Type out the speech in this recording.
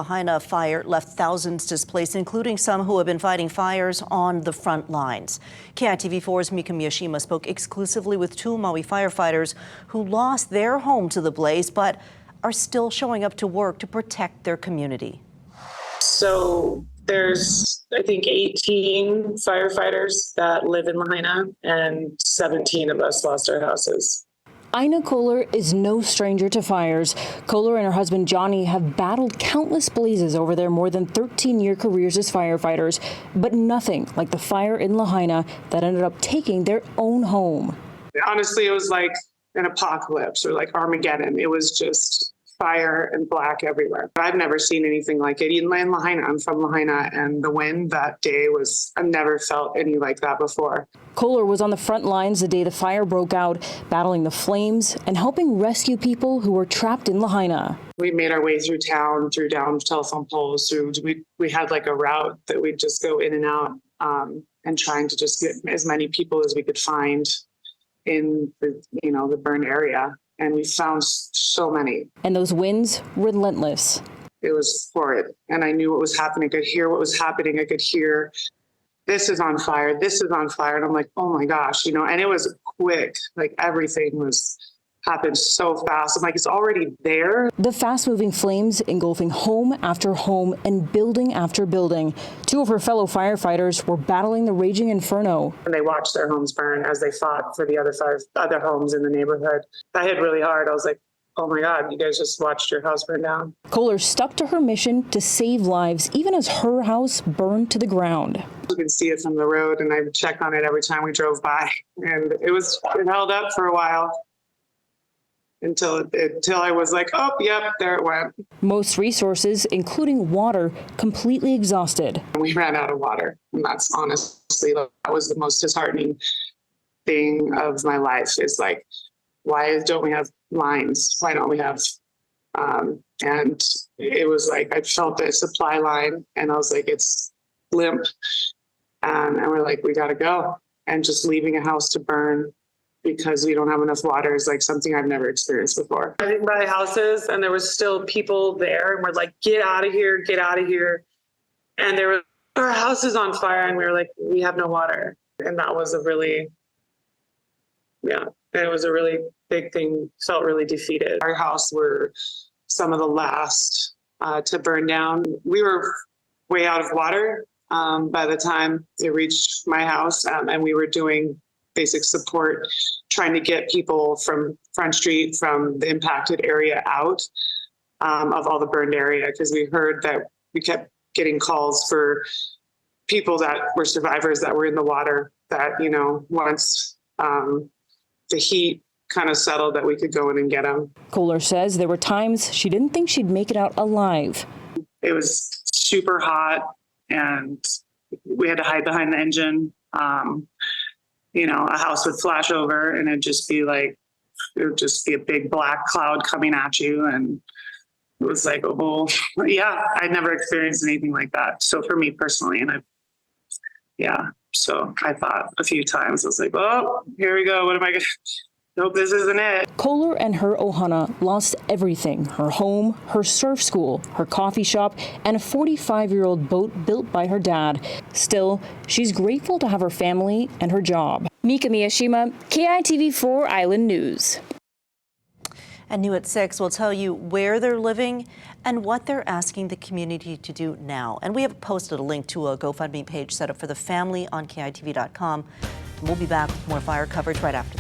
Lahaina fire left thousands displaced, including some who have been fighting fires on the front lines. KITV4's Mika Miyashima spoke exclusively with two Maui firefighters who lost their home to the blaze, but are still showing up to work to protect their community. So there's, I think, 18 firefighters that live in Lahaina, and 17 of us lost our houses. Aina Kohler is no stranger to fires. Kohler and her husband Jonny have battled countless blazes over their more than 13-year careers as firefighters, but nothing like the fire in Lahaina that ended up taking their own home. Honestly, it was like an apocalypse or like Armageddon. It was just fire and black everywhere. I've never seen anything like it. Even in Lahaina, I'm from Lahaina, and the wind that day was, I've never felt any like that before. Kohler was on the front lines the day the fire broke out, battling the flames and helping rescue people who were trapped in Lahaina. We made our way through town, through down telephone poles, we had like a route that we'd just go in and out, and trying to just get as many people as we could find in the burned area. And we found so many. And those winds, relentless. It was horrid. And I knew what was happening. I could hear what was happening. I could hear, this is on fire. This is on fire. And I'm like, oh my gosh, and it was quick. Like everything happened so fast. I'm like, it's already there. The fast-moving flames engulfing home after home and building after building. Two of her fellow firefighters were battling the raging inferno. And they watched their homes burn as they fought for the other homes in the neighborhood. I hit really hard. I was like, oh my God, you guys just watched your house burn down. Kohler stuck to her mission to save lives, even as her house burned to the ground. You can see it from the road, and I would check on it every time we drove by. And it held up for a while. Until I was like, oh, yep, there it went. Most resources, including water, completely exhausted. We ran out of water. And that's honestly, that was the most disheartening thing of my life, is like, why don't we have lines? Why don't we have, and it was like, I felt the supply line and I was like, it's limp. And we're like, we gotta go. And just leaving a house to burn because we don't have enough water is like something I've never experienced before. I didn't buy houses, and there was still people there, and we're like, get out of here, get out of here. And our house is on fire, and we were like, we have no water. And that was it was a really big thing. Felt really defeated. Our house were some of the last to burn down. We were way out of water by the time it reached my house, and we were doing basic support, trying to get people from Front Street, from the impacted area out of all the burned area, because we heard that we kept getting calls for people that were survivors that were in the water that, once the heat kind of settled, that we could go in and get them. Kohler says there were times she didn't think she'd make it out alive. It was super hot, and we had to hide behind the engine. A house would flash over, and it would just be a big black cloud coming at you. And it was like, oh, yeah, I'd never experienced anything like that. So for me personally, so I thought a few times, I was like, oh, here we go. What am I going to, nope, this isn't it. Kohler and her ohana lost everything: her home, her surf school, her coffee shop, and a 45-year-old boat built by her dad. Still, she's grateful to have her family and her job. Mika Miyashima, KITV4 Island News. And New at 6 will tell you where they're living and what they're asking the community to do now. And we have posted a link to a GoFundMe page set up for the family on KITV.com. We'll be back with more fire coverage right after this.